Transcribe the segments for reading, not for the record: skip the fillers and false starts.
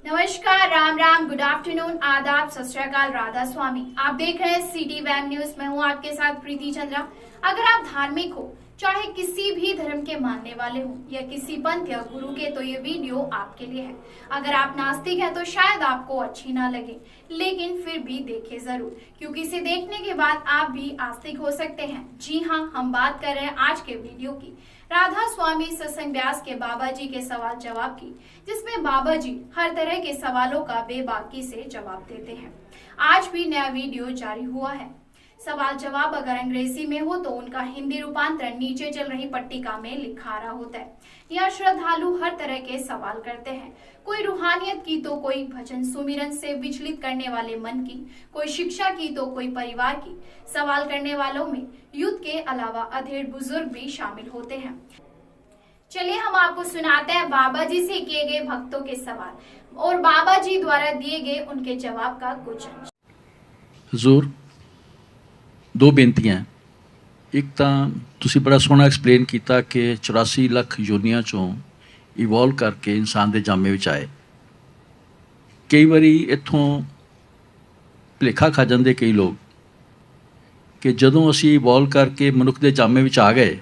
नमस्कार, Ram Ram, good afternoon, आदाब, सत श्री अकाल, राधा स्वामी। आप देख रहे हैं सिटी वैम न्यूज। मैं हूं आपके साथ प्रीति चंद्रा। अगर आप धार्मिक हो, चाहे किसी भी धर्म के मानने वाले हो या किसी पंथ या गुरु के, तो ये वीडियो आपके लिए है। अगर आप नास्तिक हैं तो शायद आपको अच्छी ना लगे, लेकिन फिर भी देखें जरूर, क्योंकि इसे देखने के बाद आप भी आस्तिक हो सकते हैं। जी हाँ, हम बात कर रहे हैं आज के वीडियो की राधा स्वामी सत्संग व्यास के बाबा जी के सवाल जवाब की, जिसमें बाबा जी हर तरह के सवालों का बेबाकी से जवाब देते हैं। आज भी नया वीडियो जारी हुआ है। सवाल जवाब अगर अंग्रेजी में हो तो उनका हिंदी रूपांतरण नीचे चल रही पट्टिका में लिखा आ रहा होता है। यह श्रद्धालु हर तरह के सवाल करते हैं, कोई रूहानियत की तो कोई भजन सुमिरन से विचलित करने वाले मन की, कोई शिक्षा की तो कोई परिवार की। सवाल करने वालों में युद्ध के अलावा अधेड़ बुजुर्ग भी शामिल होते हैं। चलिए हम आपको सुनाते हैं बाबा जी से किए गए भक्तों के सवाल और बाबा जी द्वारा दिए गए उनके जवाब का कुछ अंश। हजूर, दो बेनतियां हैं। एक तो तुसी बड़ा सोहना एक्सप्लेन किया कि 84 ਲੱਖ योनियां चों इवॉल्व करके इंसान के जामे विच आए। कई बारी इत्थों भुलेखा खा जाते कई लोग कि जदों असी इवॉल्व करके मनुख के जामे विच आ गए,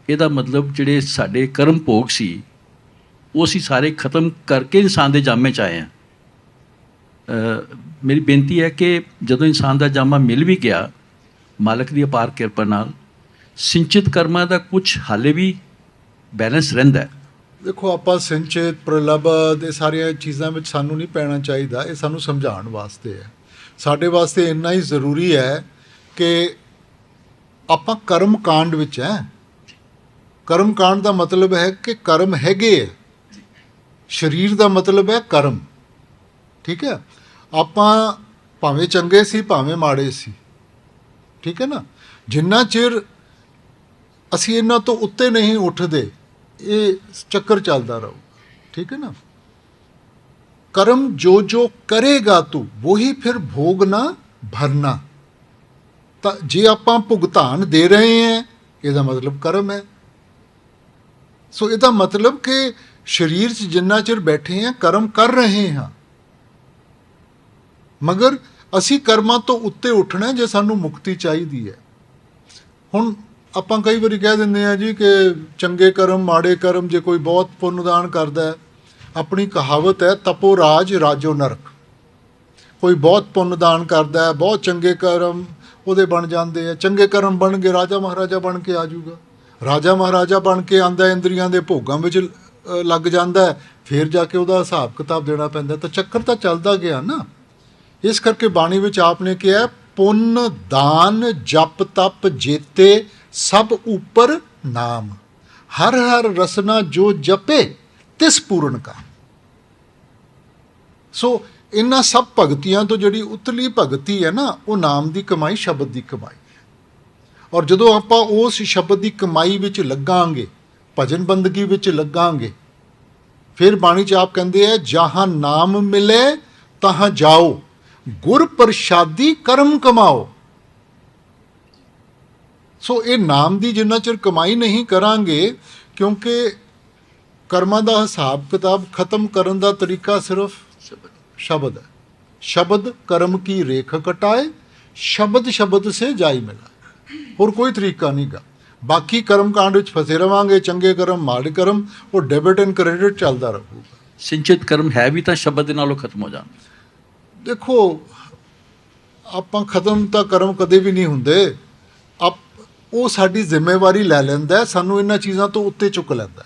ਇਹਦਾ मतलब ਜਿਹੜੇ ਸਾਡੇ ਕਰਮ ਭੋਗ ਸੀ ਉਹ ਅਸੀਂ ਸਾਰੇ ਖਤਮ ਕਰਕੇ इंसान के जामे च आए हैं। मेरी बेनती है कि जदों इंसान का जामा मिल भी गया, मालक की अपार किरपा नाल सिंचित कर्मां का कुछ हाले भी बैलेंस रहिंदा है। देखो, ਆਪਾਂ ਸਿੰਚਿਤ ਪ੍ਰਲਬਧ ਇਹ ਸਾਰੀਆਂ ਚੀਜ਼ਾਂ ਵਿੱਚ ਸਾਨੂੰ ਨਹੀਂ ਪੈਣਾ ਚਾਹੀਦਾ। ਇਹ ਸਾਨੂੰ ਸਮਝਾਉਣ ਵਾਸਤੇ ਹੈ। ਸਾਡੇ ਵਾਸਤੇ ਇੰਨਾ ਹੀ ਜ਼ਰੂਰੀ ਹੈ ਕਿ ਆਪਾਂ ਕਰਮ ਕਾਂਡ ਵਿੱਚ ਹੈ। ਕਰਮ ਕਾਂਡ ਦਾ ਮਤਲਬ ਹੈ ਕਿ ਕਰਮ ਹੈਗੇ ਹੈ। ਸਰੀਰ ਦਾ ਮਤਲਬ ਹੈ ਕਰਮ। ਠੀਕ ਹੈ, ਆਪਾਂ ਭਾਵੇਂ ਚੰਗੇ ਸੀ ਭਾਵੇਂ ਮਾੜੇ ਸੀ, ਠੀਕ ਹੈ ਨਾ। ਜਿੰਨਾ ਚਿਰ ਅਸੀਂ ਇਹਨਾਂ ਤੋਂ ਉੱਤੇ ਨਹੀਂ ਉੱਠਦੇ, ਇਹ ਚੱਕਰ ਚੱਲਦਾ ਰਹੂ। ठीक है ना। कर्म जो जो करेगा तू वही फिर भोगना भरना। तो जे ਆਪਾਂ ਭੁਗਤਾਨ ਦੇ ਰਹੇ हैं, ਇਹਦਾ मतलब कर्म है। सो ਇਹਦਾ मतलब कि शरीर 'ਚ ਜਿੰਨਾ ਚਿਰ ਬੈਠੇ हैं कर्म कर रहे हैं, मगर ਅਸੀਂ ਕਰਮਾਂ ਤੋਂ ਉੱਤੇ ਉੱਠਣਾ ਜੇ ਸਾਨੂੰ ਮੁਕਤੀ ਚਾਹੀਦੀ ਹੈ। ਹੁਣ ਆਪਾਂ ਕਈ ਵਾਰੀ ਕਹਿ ਦਿੰਦੇ ਆ ਜੀ ਕਿ ਚੰਗੇ ਕਰਮ ਮਾੜੇ ਕਰਮ, ਜੇ ਕੋਈ ਬਹੁਤ ਪੁੰਨਦਾਨ ਕਰਦਾ, ਆਪਣੀ ਕਹਾਵਤ ਹੈ ਤਪੋ ਰਾਜ ਰਾਜੋ ਨਰਕ। ਕੋਈ ਬਹੁਤ ਪੁੰਨਦਾਨ ਕਰਦਾ, ਬਹੁਤ ਚੰਗੇ ਕਰਮ ਉਹਦੇ ਬਣ ਜਾਂਦੇ ਆ, ਚੰਗੇ ਕਰਮ ਬਣ ਕੇ ਰਾਜਾ ਮਹਾਰਾਜਾ ਬਣ ਕੇ ਆ ਜਾਊਗਾ। ਰਾਜਾ ਮਹਾਰਾਜਾ ਬਣ ਕੇ ਆਂਦਾ, ਇੰਦਰੀਆਂ ਦੇ ਭੋਗਾਂ ਵਿੱਚ ਲੱਗ ਜਾਂਦਾ, ਫਿਰ ਜਾ ਕੇ ਉਹਦਾ ਹਿਸਾਬ ਕਿਤਾਬ ਦੇਣਾ ਪੈਂਦਾ। ਤਾਂ ਚੱਕਰ ਤਾਂ ਚੱਲਦਾ ਗਿਆ ਨਾ। ਇਸ ਕਰਕੇ ਬਾਣੀ ਵਿੱਚ ਆਪਨੇ ਕਿਹਾ ਪੁੰਨ ਦਾਨ ਜਪ ਤਪ ਜੇਤੇ ਸਭ ਉੱਪਰ ਨਾਮ, ਹਰ ਹਰ ਰਸਨਾ ਜੋ ਜਪੇ ਤਿਸ ਪੂਰਨ ਕਾ। ਸੋ ਇਹਨਾਂ ਸਭ ਭਗਤੀਆਂ ਤੋਂ ਜਿਹੜੀ ਉਤਲੀ ਭਗਤੀ ਹੈ ਨਾ, ਉਹ ਨਾਮ ਦੀ ਕਮਾਈ, ਸ਼ਬਦ ਦੀ ਕਮਾਈ ਹੈ। ਔਰ ਜਦੋਂ ਆਪਾਂ ਉਸ ਸ਼ਬਦ ਦੀ ਕਮਾਈ ਵਿੱਚ ਲੱਗਾਂਗੇ, ਭਜਨ ਬੰਦਗੀ ਵਿੱਚ ਲੱਗਾਂਗੇ, ਫਿਰ ਬਾਣੀ 'ਚ ਆਪ ਕਹਿੰਦੇ ਆ ਜਹਾਂ ਨਾਮ ਮਿਲੇ ਤਹਾਂ ਜਾਓ, ਗੁਰ ਪ੍ਰਸ਼ਾਦੀ ਕਰਮ ਕਮਾਓ। ਸੋ ਇਹ ਨਾਮ ਦੀ ਜਿੰਨਾ ਚਿਰ ਕਮਾਈ ਨਹੀਂ ਕਰਾਂਗੇ, ਕਿਉਂਕਿ ਕਰਮਾਂ ਦਾ ਹਿਸਾਬ ਕਿਤਾਬ ਖਤਮ ਕਰਨ ਦਾ ਤਰੀਕਾ ਸਿਰਫ ਸ਼ਬਦ ਹੈ। ਸ਼ਬਦ ਕਰਮ ਕੀ ਰੇਖ ਕਟਾਏ, ਸ਼ਬਦ ਸ਼ਬਦ ਸੇ ਜਾਈ ਮਿਲਾ। ਹੋਰ ਕੋਈ ਤਰੀਕਾ ਨਹੀਂ ਗਾ। ਬਾਕੀ ਕਰਮ ਕਾਂਡ ਵਿੱਚ ਫਸੇ ਰਵਾਂਗੇ, ਚੰਗੇ ਕਰਮ ਮਾੜੇ ਕਰਮ, ਉਹ ਡੈਬਿਟ ਐਂਡ ਕ੍ਰੈਡਿਟ ਚੱਲਦਾ ਰਹੂਗਾ। ਸਿੰਚਿਤ ਕਰਮ ਹੈ ਵੀ ਤਾਂ ਸ਼ਬਦ ਦੇ ਨਾਲੋਂ ਖਤਮ ਹੋ ਜਾਣ। ਦੇਖੋ, ਆਪਾਂ ਖਤਮ ਤਾਂ ਕਰਮ ਕਦੇ ਵੀ ਨਹੀਂ ਹੁੰਦੇ। ਉਹ ਸਾਡੀ ਜ਼ਿੰਮੇਵਾਰੀ ਲੈ ਲੈਂਦਾ, ਸਾਨੂੰ ਇਹਨਾਂ ਚੀਜ਼ਾਂ ਤੋਂ ਉੱਤੇ ਚੁੱਕ ਲੈਂਦਾ।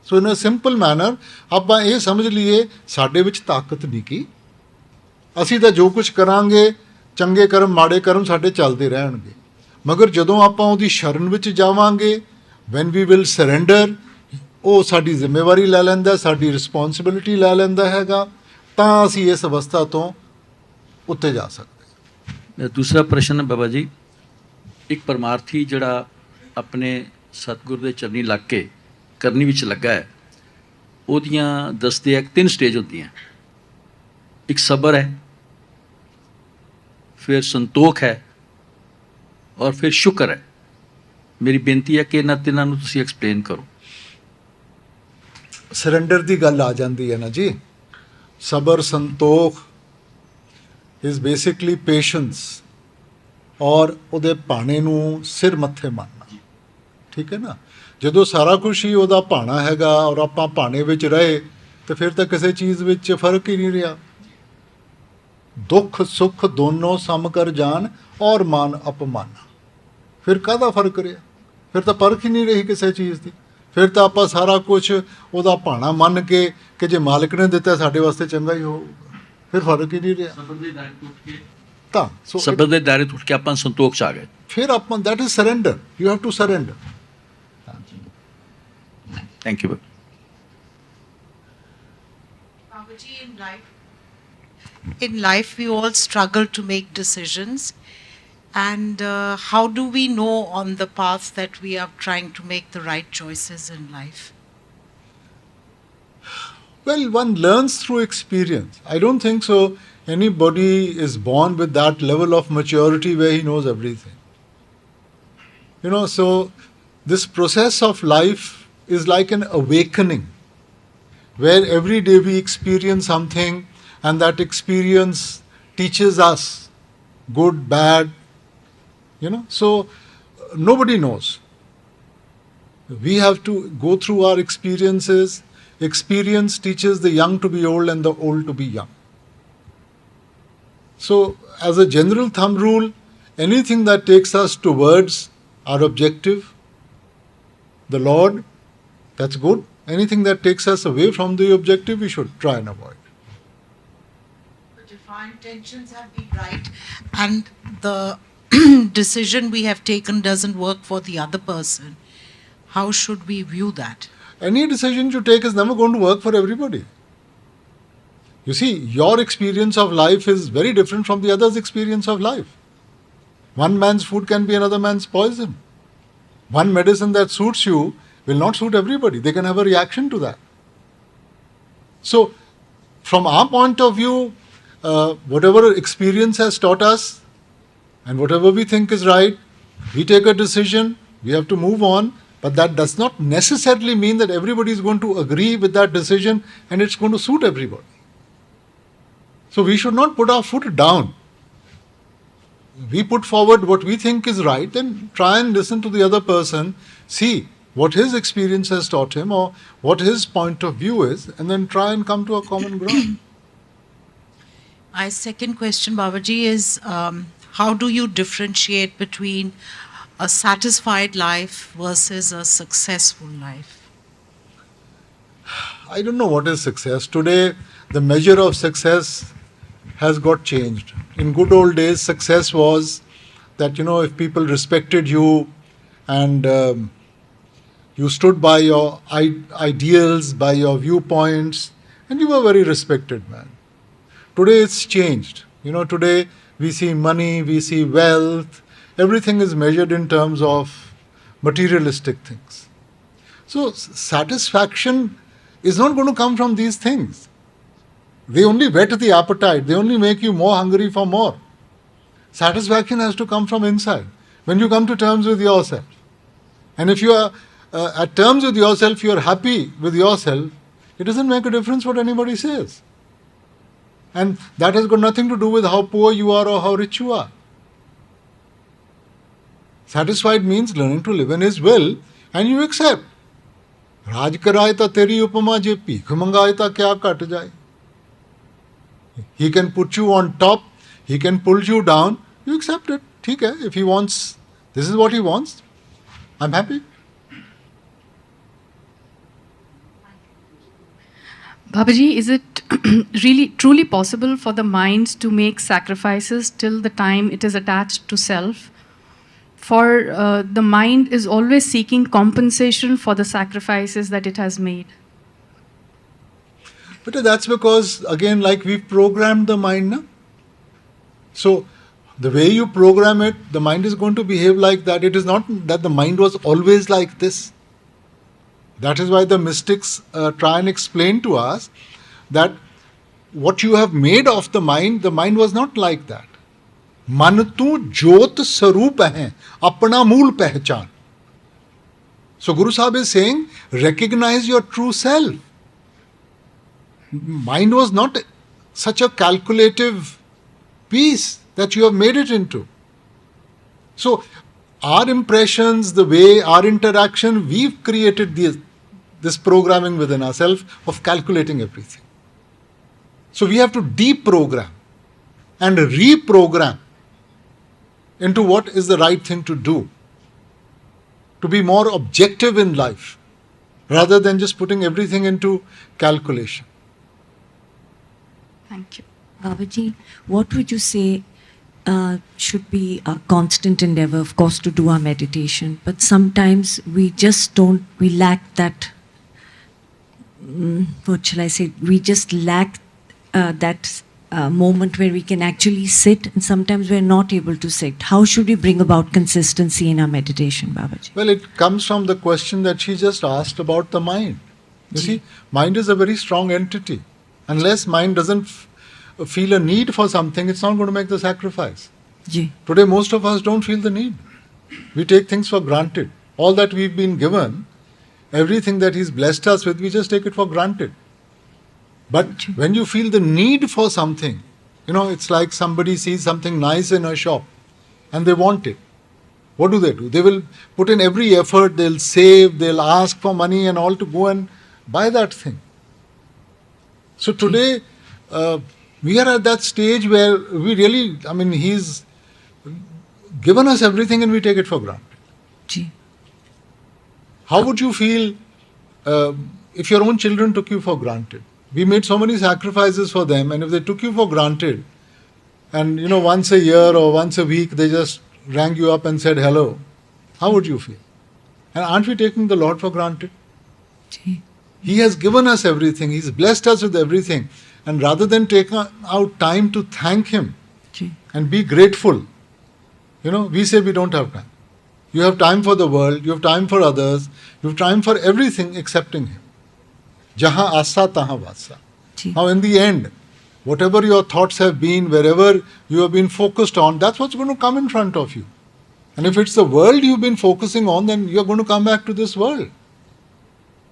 ਸੋ ਇਨ ਅ ਸਿੰਪਲ ਮੈਨਰ ਆਪਾਂ ਇਹ ਸਮਝ ਲਈਏ, ਸਾਡੇ ਵਿੱਚ ਤਾਕਤ ਨਹੀਂ ਕੀ। ਅਸੀਂ ਤਾਂ ਜੋ ਕੁਝ ਕਰਾਂਗੇ, ਚੰਗੇ ਕਰਮ ਮਾੜੇ ਕਰਮ ਸਾਡੇ ਚੱਲਦੇ ਰਹਿਣਗੇ। ਮਗਰ ਜਦੋਂ ਆਪਾਂ ਉਹਦੀ ਸ਼ਰਨ ਵਿੱਚ ਜਾਵਾਂਗੇ, ਵੈਨ ਵੀ ਵਿਲ ਸਰੈਂਡਰ, ਉਹ ਸਾਡੀ ਜ਼ਿੰਮੇਵਾਰੀ ਲੈ ਲੈਂਦਾ, ਸਾਡੀ ਰਿਸਪੌਂਸਿਬਿਲਿਟੀ ਲੈ ਲੈਂਦਾ ਹੈਗਾ, ਤਾਂ ਅਸੀਂ ਇਸ ਅਵਸਥਾ ਤੋਂ ਉੱਤੇ ਜਾ ਸਕਦੇ। दूसरा प्रश्न है बाबा जी, एक परमार्थी जड़ा अपने सतगुर के चरनी लग के करनी विच लगा है, ਉਹਦੀਆਂ दसदे एक 3 स्टेज होती हैं। एक सबर है, फिर संतोख है और फिर शुक्र है। मेरी बेनती है कि इन्हां तिन्हां नूं तुसीं एक्सप्लेन करो। ਸਰੈਂਡਰ ਦੀ ਗੱਲ ਆ ਜਾਂਦੀ ਹੈ ਨਾ ਜੀ। ਸਬਰ ਸੰਤੋਖ is basically patience ਔਰ ਉਹਦੇ ਭਾਣੇ ਨੂੰ ਸਿਰ ਮੱਥੇ ਮੰਨਣਾ, ਠੀਕ ਹੈ ਨਾ। ਜਦੋਂ ਸਾਰਾ ਕੁਝ ਹੀ ਉਹਦਾ ਭਾਣਾ ਹੈਗਾ ਔਰ ਆਪਾਂ ਭਾਣੇ ਵਿੱਚ ਰਹੇ ਤੇ ਫਿਰ ਤਾਂ ਕਿਸੇ ਚੀਜ਼ ਵਿੱਚ ਫਰਕ ਹੀ ਨਹੀਂ ਰਿਹਾ। ਦੁੱਖ ਸੁੱਖ ਦੋਨੋਂ ਸਮ ਕਰ ਜਾਣ ਔਰ ਮਾਨ ਅਪਮਾਨ, ਫਿਰ ਕਾਹਦਾ ਫਰਕ ਰਿਹਾ? ਫਿਰ ਤਾਂ ਪਰਖ ਹੀ ਨਹੀਂ ਰਹੀ ਕਿਸੇ ਚੀਜ਼ ਦੀ। ਫਿਰ ਤਾਂ ਆਪਾਂ ਸਾਰਾ ਕੁਝ ਉਹਦਾ ਭਾਣਾ ਮੰਨ ਕੇ ਕਿ ਜੇ ਮਾਲਕ ਨੇ ਦਿੱਤਾ ਸਾਡੇ ਵਾਸਤੇ ਚੰਗਾ ਹੀ ਹੋਊਗਾ, ਫਿਰ ਫਰਕ ਹੀ ਨਹੀਂ ਰਿਹਾ। ਤਾਂ ਸਬਰ ਦੇ ਦਾਇਰੇ ਤੋਂ ਉੱਠ ਕੇ ਆਪਾਂ ਸੰਤੋਖ 'ਚ ਆ ਗਏ। ਫਿਰ ਆਪਾਂ that is surrender, you have to surrender. Thank you. Babaji, in life we all struggle to make decisions, and how do we know on the path that we are trying to make the right choices in life? Well, one learns through experience. I don't think so anybody is born with that level of maturity where he knows everything. You know, so this process of life is like an awakening, where every day we experience something and that experience teaches us good, bad, you know. So nobody knows. We have to go through our experiences. Experience teaches the young to be old and the old to be young. So as a general thumb rule, anything that takes us towards our objective, the Lord, that's good. Anything that takes us away from the objective, we should try and avoid. But if our intentions have been right and the decision we have taken doesn't work for the other person, how should we view that? Any decision you take is never going to work for everybody. You see, your experience of life is very different from the other's experience of life. One man's food can be another man's poison. One medicine that suits you will not suit everybody. They can have a reaction to that. So, from our point of view, whatever experience has taught us and whatever we think is right, we take a decision, we have to move on, but that does not necessarily mean that everybody is going to agree with that decision and it's going to suit everybody. So we should not put our foot down. We put forward what we think is right, then try and listen to the other person, see what his experience has taught him or what his point of view is, and then try and come to a common ground. My second question, Babaji, is how do you differentiate between a satisfied life versus a successful life? I don't know what is success. Today, the measure of success has got changed. In good old days, success was that, you know, if people respected you and you stood by your ideals, by your viewpoints, and you were very respected, man. Today it's changed. You know, today we see money, we see wealth, everything is measured in terms of materialistic things. So satisfaction is not going to come from these things. They only whet the appetite, they only make you more hungry for more. Satisfaction has to come from inside, when you come to terms with yourself. And if you are at terms with yourself, you are happy with yourself, it doesn't make a difference what anybody says. And that has got nothing to do with how poor you are or how rich you are. Satisfied means learning to live in His will and you accept. राज कराए ता तेरी उपमा जे भीख मंगाए ता क्या घट जाए. He can put you on top, he can pull you down, you accept it. ठीक है, if he wants, this is what he wants, I'm happy. Babaji, is it really truly possible for the mind to make sacrifices till the time it is attached to self? For the mind is always seeking compensation for the sacrifices that it has made. But that's because, again, like we've programmed the mind, na? So the way you program it, the mind is going to behave like that. It is not that the mind was always like this. That is why the mystics try and explain to us that what you have made of the mind was not like that. मन तू ज्योत स्वरूप है, अपना मूल पहचान. So Guru Sahib is saying, recognize your true self. Mind was not such a calculative piece that you have made it into. So our impressions, the way our interaction, we've created this programming within ourselves of calculating everything. So we have to deprogram and reprogram into what is the right thing to do, to be more objective in life, rather than just putting everything into calculation. Thank you. Babaji, what would you say should be a constant endeavor, of course, to do our meditation, but sometimes we just don't, we lack that, what shall I say, we just lack that moment where we can actually sit, and sometimes we're not able to sit. How should we bring about consistency in our meditation, Babaji? Well, it comes from the question that she just asked about the mind. You see, mind is a very strong entity. Unless mind doesn't feel a need for something, it's not going to make the sacrifice. Ji. Today, most of us don't feel the need. We take things for granted. All that we've been given, everything that He's blessed us with, we just take it for granted. But when you feel the need for something, you know, it's like somebody sees something nice in a shop and they want it. What do? They will put in every effort, they'll save, they'll ask for money and all to go and buy that thing. So today, we are at that stage where we really, I mean, He's given us everything and we take it for granted. Ji. How would you feel if your own children took you for granted? We made so many sacrifices for them, and if they took you for granted, and you know, once a year or once a week they just rang you up and said hello, how would you feel? And aren't we taking the Lord for granted? Ji. He has given us everything. He's blessed us with everything. And rather than take out time to thank Him Ji. and be grateful, you know, we say we don't have time. You have time for the world, you have time for others, you have time for everything excepting Him. Jahan asa tahan vasa. Ji. Now in the end, whatever your thoughts have been, wherever you have been focused on, that's what's going to come in front of you. And if it's the world you've been focusing on, then you're going to come back to this world.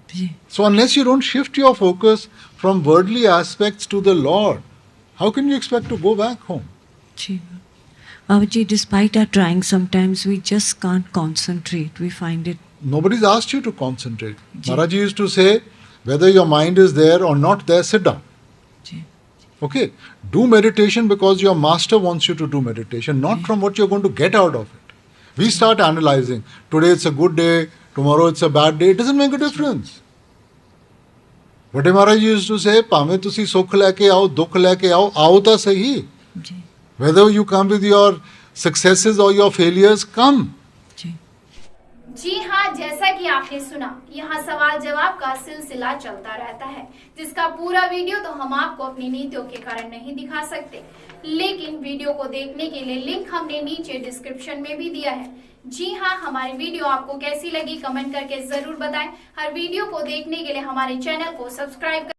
Ji. So unless you don't shift your focus from worldly aspects to the Lord, how can you expect to go back home? Ji. Babaji, despite our trying, sometimes we just can't concentrate. We find it. Nobody's asked you to concentrate. Ji. Maharaji used to say, whether your mind is there or not there, sit down. Ji. Okay? Do meditation because your master wants you to do meditation, not from what you're going to get out of it. We start analyzing. Today it's a good day, tomorrow it's a bad day. It doesn't make a difference. What Maharaj used to say, Pame tusi sukh leke aao, dukh leke aao ta sahi. Ji. Whether you come with your successes or your failures, come. Ji. जी हाँ, जैसा कि आपने सुना, यहाँ सवाल जवाब का सिलसिला चलता रहता है, जिसका पूरा वीडियो तो हम आपको अपनी नीतियों के कारण नहीं दिखा सकते, लेकिन वीडियो को देखने के लिए लिंक हमने नीचे डिस्क्रिप्शन में भी दिया है। जी हाँ, हमारी वीडियो आपको कैसी लगी कमेंट करके जरूर बताएं। हर वीडियो को देखने के लिए हमारे चैनल को सब्सक्राइब